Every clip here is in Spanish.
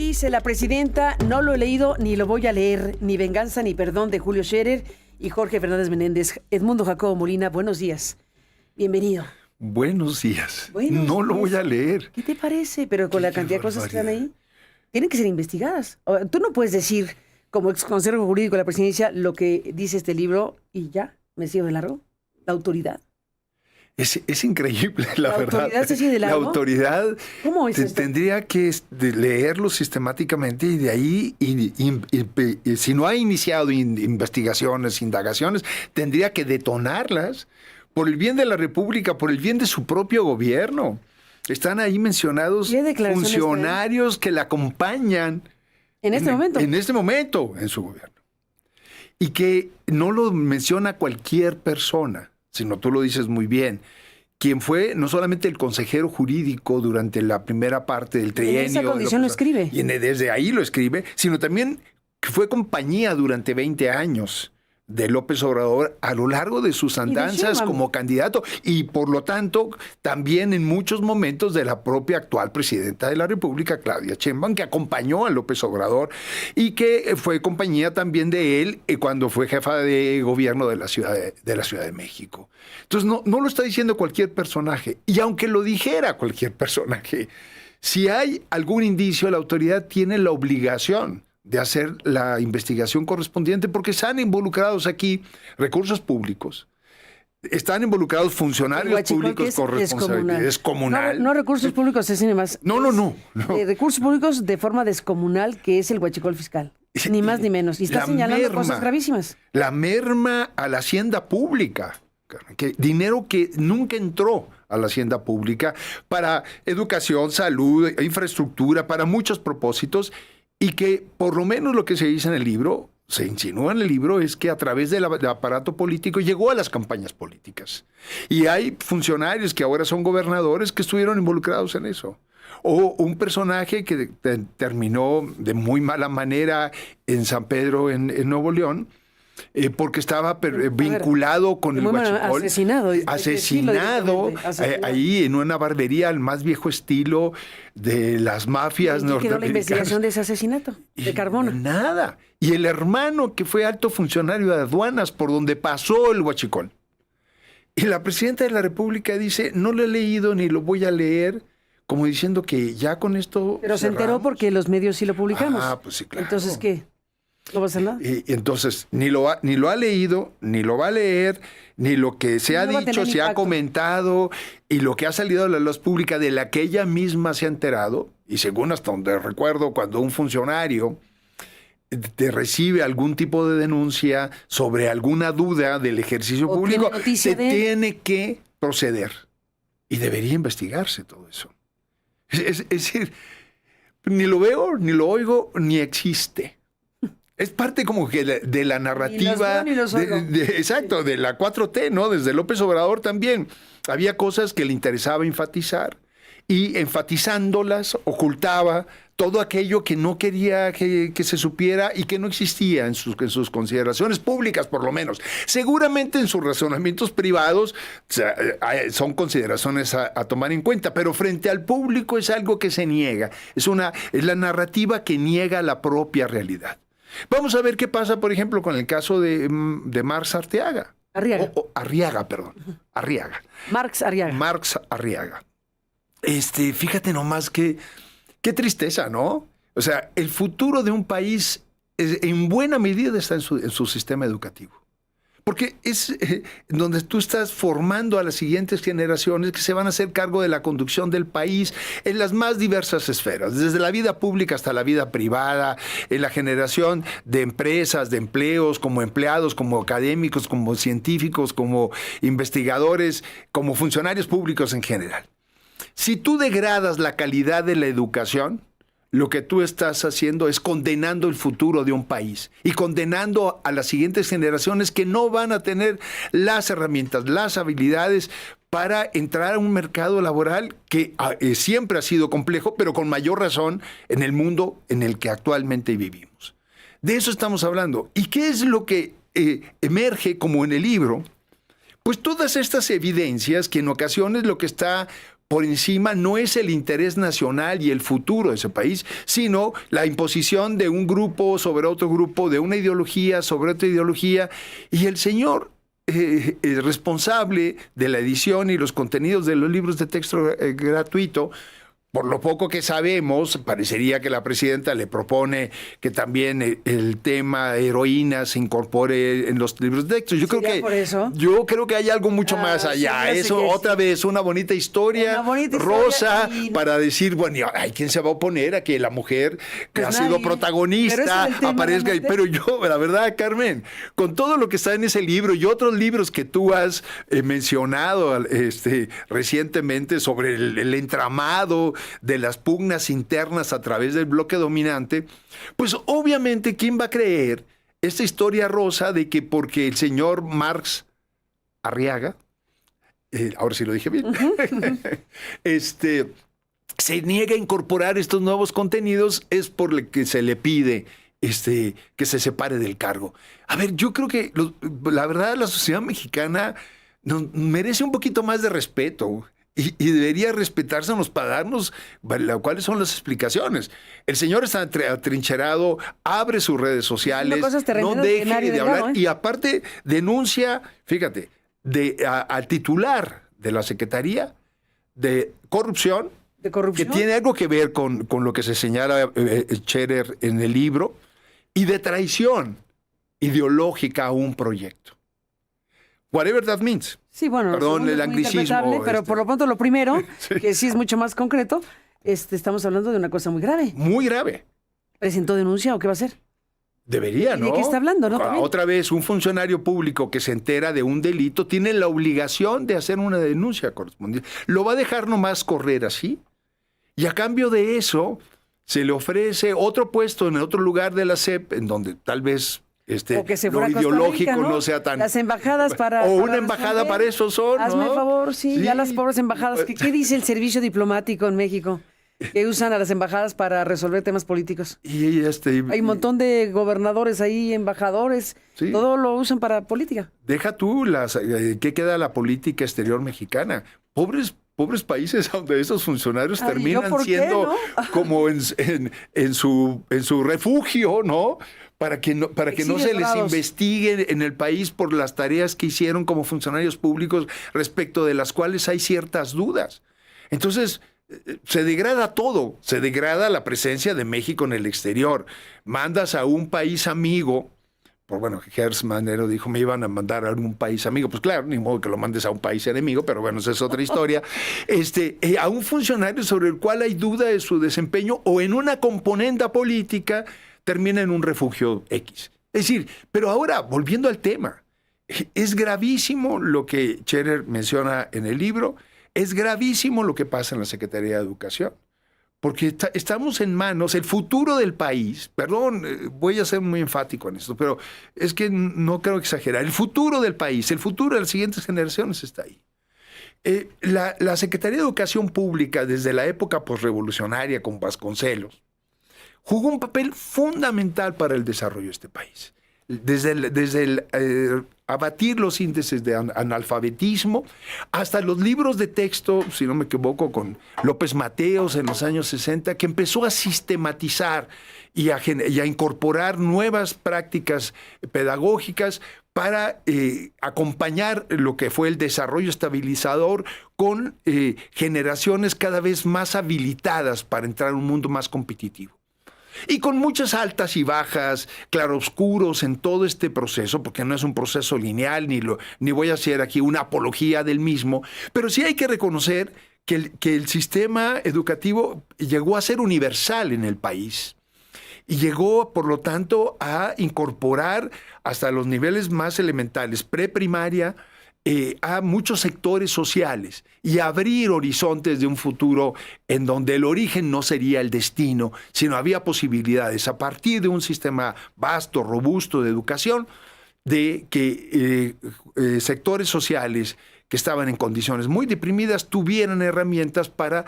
Dice la presidenta, no lo he leído ni lo voy a leer, ni Venganza ni Perdón de Julio Scherer y Jorge Fernández Menéndez. Edmundo Jacobo Molina, buenos días. Bienvenido. Buenos días. Buenos no días. lo voy a leer. ¿Qué te parece? Pero con la cantidad de cosas que están ahí, tienen que ser investigadas. Tú no puedes decir, como ex consejero jurídico de la presidencia, lo que dice este libro y ya, me sigo de largo. La autoridad. Es increíble, la verdad. Autoridad se sigue de largo. La autoridad ¿Cómo es esto? tendría que leerlo sistemáticamente y de ahí, y si no ha iniciado investigaciones, indagaciones, tendría que detonarlas por el bien de la República, por el bien de su propio gobierno. Están ahí mencionados funcionarios que la acompañan en este momento. En este momento en su gobierno. Y que no lo menciona cualquier persona, sino tú lo dices muy bien, quien fue no solamente el consejero jurídico durante la primera parte del trienio. En esa condición lo escribe. Y desde ahí lo escribe, sino también que fue compañía durante 20 años de López Obrador a lo largo de sus andanzas como candidato y por lo tanto también en muchos momentos de la propia actual presidenta de la República, Claudia Sheinbaum, que acompañó a López Obrador y que fue compañía también de él cuando fue jefa de gobierno de la Ciudad de México. Entonces no lo está diciendo cualquier personaje, y aunque lo dijera cualquier personaje, si hay algún indicio, la autoridad tiene la obligación de hacer la investigación correspondiente, porque están involucrados aquí recursos públicos, están involucrados funcionarios públicos con responsabilidad descomunal. No recursos públicos, es más. No. Recursos públicos de forma descomunal, que es el huachicol fiscal. Ni más ni menos. Y está señalando cosas gravísimas. La merma a la hacienda pública. Dinero que nunca entró a la hacienda pública para educación, salud, infraestructura, para muchos propósitos. Y que por lo menos lo que se dice en el libro, se insinúa en el libro, es que a través del aparato político llegó a las campañas políticas. Y hay funcionarios que ahora son gobernadores que estuvieron involucrados en eso. O un personaje que terminó de muy mala manera en San Pedro, en Nuevo León, porque estaba vinculado con el huachicol. Asesinado ahí en una barbería al más viejo estilo de las mafias norteamericanas. ¿Y quedó la investigación de ese asesinato de Carmona? Nada. Y el hermano que fue alto funcionario de aduanas por donde pasó el huachicol. Y la presidenta de la República dice, no lo he leído ni lo voy a leer, como diciendo que ya con esto Pero se enteró porque los medios sí lo publicamos. Pues sí, claro. Entonces, ¿qué? No va a hacer nada. Y entonces, ni lo ha leído, ni lo va a leer, ni lo que se ha dicho, se ha comentado, y lo que ha salido a la luz pública de la que ella misma se ha enterado, y según hasta donde recuerdo, cuando un funcionario te recibe algún tipo de denuncia sobre alguna duda del ejercicio público, se tiene que proceder. Y debería investigarse todo eso. Es decir, ni lo veo, ni lo oigo, ni existe. Es parte como que de la narrativa, exacto, de la 4T, ¿no? Desde López Obrador también. Había cosas que le interesaba enfatizar y enfatizándolas ocultaba todo aquello que no quería que se supiera y que no existía en sus consideraciones públicas, por lo menos. Seguramente en sus razonamientos privados son consideraciones a tomar en cuenta, pero frente al público es algo que se niega. Es la narrativa que niega la propia realidad. Vamos a ver qué pasa, por ejemplo, con el caso de Marx Arriaga. Arriaga. Marx Arriaga. Fíjate nomás qué tristeza, ¿no? O sea, el futuro de un país en buena medida está en su sistema educativo. Porque es donde tú estás formando a las siguientes generaciones que se van a hacer cargo de la conducción del país en las más diversas esferas, desde la vida pública hasta la vida privada, en la generación de empresas, de empleos, como empleados, como académicos, como científicos, como investigadores, como funcionarios públicos en general. Si tú degradas la calidad de la educación, lo que tú estás haciendo es condenando el futuro de un país y condenando a las siguientes generaciones que no van a tener las herramientas, las habilidades para entrar a un mercado laboral que siempre ha sido complejo, pero con mayor razón en el mundo en el que actualmente vivimos. De eso estamos hablando. ¿Y qué es lo que emerge como en el libro? Pues todas estas evidencias que en ocasiones lo que está por encima no es el interés nacional y el futuro de ese país, sino la imposición de un grupo sobre otro grupo, de una ideología sobre otra ideología. Y el señor responsable de la edición y los contenidos de los libros de texto gratuito, por lo poco que sabemos, parecería que la presidenta le propone que también el tema heroína se incorpore en los libros de texto. Yo creo que hay algo mucho más allá. Eso otra vez una bonita historia, rosa, para decir, bueno, ay, ¿quién se va a oponer a que la mujer que ha sido protagonista aparezca? Pero yo, la verdad, Carmen, con todo lo que está en ese libro y otros libros que tú has mencionado recientemente sobre el entramado de las pugnas internas a través del bloque dominante, pues obviamente, ¿quién va a creer esta historia rosa de que porque el señor Marx Arriaga, ahora sí lo dije bien, se niega a incorporar estos nuevos contenidos, es por lo que se le pide que se separe del cargo? A ver, yo creo que la verdad la sociedad mexicana merece un poquito más de respeto. Y debería respetársenos para darnos cuáles son las explicaciones. El señor está atrincherado, abre sus redes sociales, no deje de hablar. Y aparte denuncia, fíjate, al titular de la Secretaría de Corrupción, que tiene algo que ver con lo que se señala Scherer en el libro, y de traición ideológica a un proyecto. Whatever that means. Sí, bueno, perdón el anglicismo. Pero por lo pronto lo primero, sí, que sí es mucho más concreto, estamos hablando de una cosa muy grave. Muy grave. ¿Presentó denuncia o qué va a hacer? Debería, ¿no? ¿De qué está hablando, no? Otra vez, un funcionario público que se entera de un delito tiene la obligación de hacer una denuncia correspondiente. ¿Lo va a dejar nomás correr así? Y a cambio de eso, se le ofrece otro puesto en otro lugar de la SEP, en donde tal vez o que se fuera lo ideológico Rica, no sea tan... Las embajadas para... O una embajada para eso son, ¿no? Hazme el favor, sí, ya las pobres embajadas. ¿Qué dice el servicio diplomático en México? Que usan a las embajadas para resolver temas políticos. Hay un montón de gobernadores ahí, embajadores, sí, todo lo usan para política. Deja tú, ¿qué queda la política exterior mexicana? Pobres países donde esos funcionarios terminan siendo como en su refugio, ¿no? Para que no se les investigue en el país por las tareas que hicieron como funcionarios públicos respecto de las cuales hay ciertas dudas. Entonces, se degrada todo, se degrada la presencia de México en el exterior. Mandas a un país amigo, Gers Manero dijo, me iban a mandar a un país amigo. Pues claro, ni modo que lo mandes a un país enemigo, pero bueno, esa es otra historia. A un funcionario sobre el cual hay duda de su desempeño o en una componenda política, termina en un refugio X. Es decir, pero ahora, volviendo al tema, es gravísimo lo que Scherer menciona en el libro, es gravísimo lo que pasa en la Secretaría de Educación, porque estamos en manos, el futuro del país, perdón, voy a ser muy enfático en esto, pero es que no creo exagerar, el futuro del país, el futuro de las siguientes generaciones está ahí. La Secretaría de Educación Pública, desde la época posrevolucionaria con Vasconcelos, jugó un papel fundamental para el desarrollo de este país. Desde el abatir los índices de analfabetismo hasta los libros de texto, si no me equivoco, con López Mateos en los años 60, que empezó a sistematizar y a incorporar nuevas prácticas pedagógicas para acompañar lo que fue el desarrollo estabilizador con generaciones cada vez más habilitadas para entrar en un mundo más competitivo. Y con muchas altas y bajas, claroscuros en todo este proceso, porque no es un proceso lineal, ni voy a hacer aquí una apología del mismo, pero sí hay que reconocer que el sistema educativo llegó a ser universal en el país. Y llegó, por lo tanto, a incorporar hasta los niveles más elementales, preprimaria, a muchos sectores sociales y abrir horizontes de un futuro en donde el origen no sería el destino, sino había posibilidades a partir de un sistema vasto, robusto de educación, de que sectores sociales que estaban en condiciones muy deprimidas tuvieran herramientas para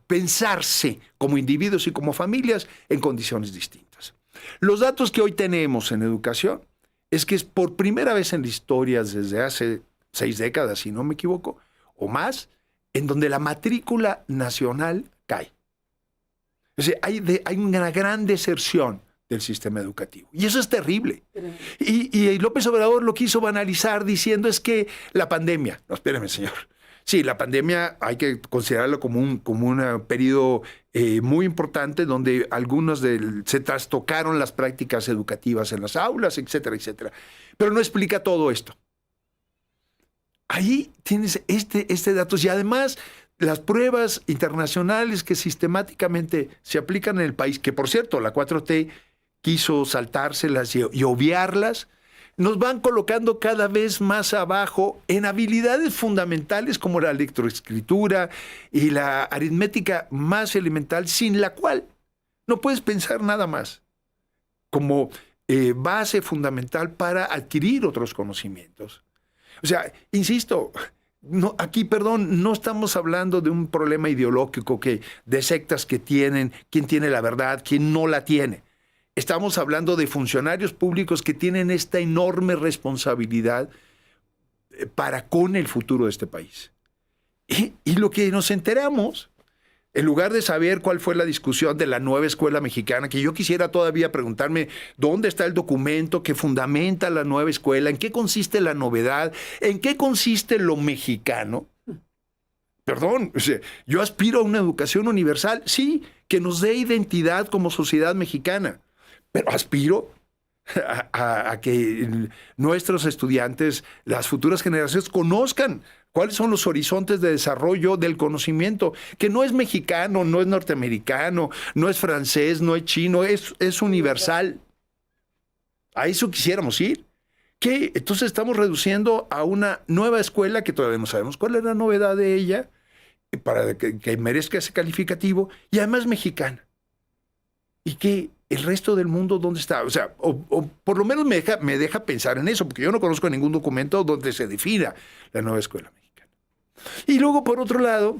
pensarse como individuos y como familias en condiciones distintas. Los datos que hoy tenemos en educación es que es por primera vez en la historia desde hace 6 décadas, si no me equivoco, o más, en donde la matrícula nacional cae. O sea, hay una gran deserción del sistema educativo. Y eso es terrible. Y López Obrador lo quiso banalizar diciendo es que la pandemia... No, espéreme, señor. Sí, la pandemia hay que considerarlo como un periodo muy importante donde algunos se trastocaron las prácticas educativas en las aulas, etcétera, etcétera. Pero no explica todo esto. Ahí tienes este dato. Y además, las pruebas internacionales que sistemáticamente se aplican en el país, que por cierto, la 4T quiso saltárselas y obviarlas, nos van colocando cada vez más abajo en habilidades fundamentales como la lectoescritura y la aritmética más elemental, sin la cual no puedes pensar nada más como base fundamental para adquirir otros conocimientos. O sea, insisto, aquí no estamos hablando de un problema ideológico de sectas que tienen, quién tiene la verdad, quién no la tiene. Estamos hablando de funcionarios públicos que tienen esta enorme responsabilidad para con el futuro de este país. Y lo que nos enteramos, en lugar de saber cuál fue la discusión de la nueva escuela mexicana, que yo quisiera todavía preguntarme dónde está el documento que fundamenta la nueva escuela, en qué consiste la novedad, en qué consiste lo mexicano. Perdón, o sea, yo aspiro a una educación universal, sí, que nos dé identidad como sociedad mexicana. Pero aspiro a que nuestros estudiantes, las futuras generaciones, conozcan cuáles son los horizontes de desarrollo del conocimiento, que no es mexicano, no es norteamericano, no es francés, no es chino, es universal. A eso quisiéramos ir. Que entonces estamos reduciendo a una nueva escuela que todavía no sabemos cuál es la novedad de ella, para que merezca ese calificativo, y además mexicana. Y que el resto del mundo, ¿dónde está? O sea, o por lo menos me deja pensar en eso, porque yo no conozco ningún documento donde se defina la nueva escuela mexicana. Y luego, por otro lado,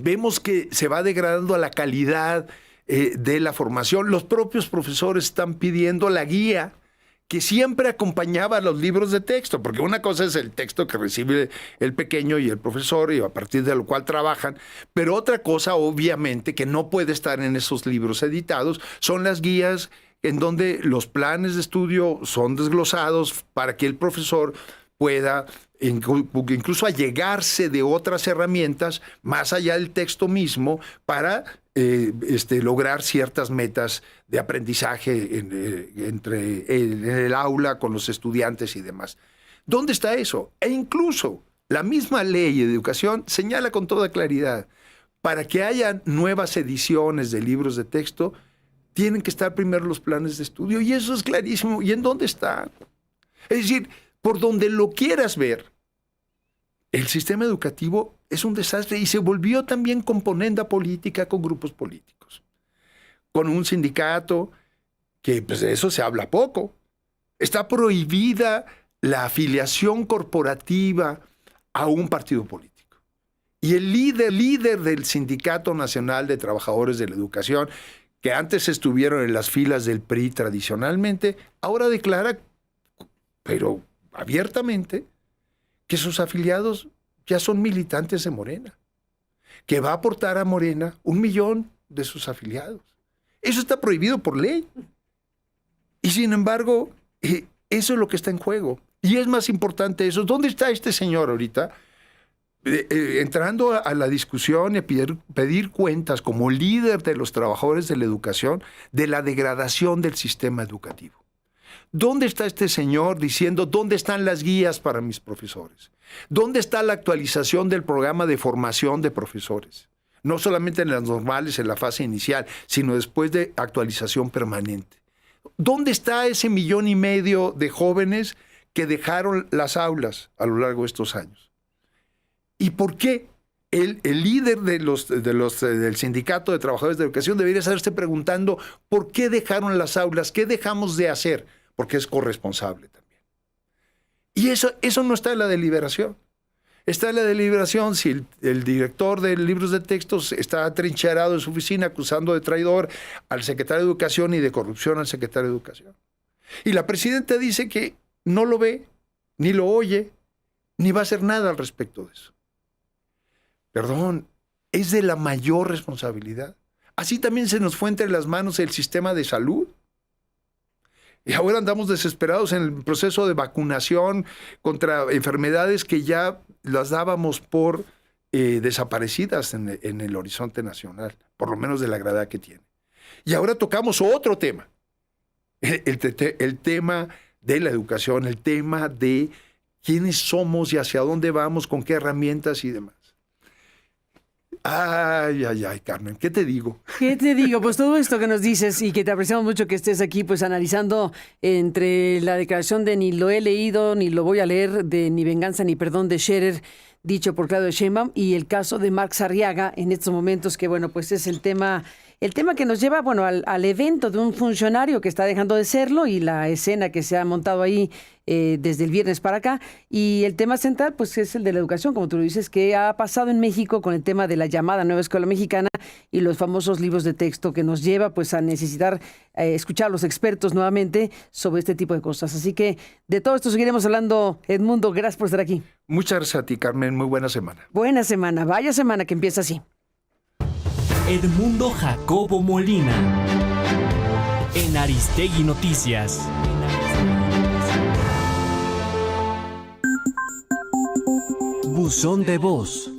vemos que se va degradando a la calidad de la formación. Los propios profesores están pidiendo la guía que siempre acompañaba a los libros de texto, porque una cosa es el texto que recibe el pequeño y el profesor, y a partir de lo cual trabajan, pero otra cosa, obviamente, que no puede estar en esos libros editados, son las guías en donde los planes de estudio son desglosados para que el profesor pueda incluso allegarse de otras herramientas más allá del texto mismo para lograr ciertas metas de aprendizaje en el aula con los estudiantes y demás. ¿Dónde está eso? E incluso la misma ley de educación señala con toda claridad, para que haya nuevas ediciones de libros de texto, tienen que estar primero los planes de estudio, y eso es clarísimo. ¿Y en dónde está? Es decir, por donde lo quieras ver, el sistema educativo es un desastre y se volvió también componenda política con grupos políticos. Con un sindicato que pues de eso se habla poco. Está prohibida la afiliación corporativa a un partido político. Y el líder del Sindicato Nacional de Trabajadores de la Educación, que antes estuvieron en las filas del PRI tradicionalmente, ahora declara, pero abiertamente, que sus afiliados ya son militantes de Morena, que va a aportar a Morena 1 millón de sus afiliados. Eso está prohibido por ley. Y sin embargo, eso es lo que está en juego. Y es más importante eso. ¿Dónde está este señor ahorita? Entrando a la discusión y pedir cuentas como líder de los trabajadores de la educación de la degradación del sistema educativo. ¿Dónde está este señor diciendo dónde están las guías para mis profesores? ¿Dónde está la actualización del programa de formación de profesores? No solamente en las normales, en la fase inicial, sino después de actualización permanente. ¿Dónde está ese 1,5 millones de jóvenes que dejaron las aulas a lo largo de estos años? ¿Y por qué el líder del Sindicato de Trabajadores de Educación debería estarse preguntando por qué dejaron las aulas, qué dejamos de hacer? Porque es corresponsable también. Y eso no está en la deliberación. Está en la deliberación si el director de libros de textos está atrincherado en su oficina acusando de traidor al secretario de Educación y de corrupción al secretario de Educación. Y la presidenta dice que no lo ve, ni lo oye, ni va a hacer nada al respecto de eso. perdón, es de la mayor responsabilidad. Así también se nos fue entre las manos el sistema de salud. Y ahora andamos desesperados en el proceso de vacunación contra enfermedades que ya las dábamos por desaparecidas en el horizonte nacional, por lo menos de la gravedad que tiene. Y ahora tocamos otro tema, el tema de la educación, el tema de quiénes somos y hacia dónde vamos, con qué herramientas y demás. Ay, Carmen, ¿qué te digo? ¿Qué te digo? Pues todo esto que nos dices y que te apreciamos mucho que estés aquí, pues analizando entre la declaración de ni lo he leído, ni lo voy a leer, de Ni venganza ni perdón de Scherer, dicho por Claudio Sheinbaum, y el caso de Marx Arriaga en estos momentos, que bueno, pues es el tema que nos lleva, bueno, al evento de un funcionario que está dejando de serlo y la escena que se ha montado ahí desde el viernes para acá. Y el tema central, pues es el de la educación, como tú lo dices, que ha pasado en México con el tema de la llamada Nueva Escuela Mexicana y los famosos libros de texto que nos lleva pues a necesitar escuchar a los expertos nuevamente sobre este tipo de cosas. Así que de todo esto seguiremos hablando. Edmundo, gracias por estar aquí. Muchas gracias a ti, Carmen. Muy buena semana. Buena semana. Vaya semana que empieza así. Edmundo Jacobo Molina en Aristegui Noticias. Buzón de voz.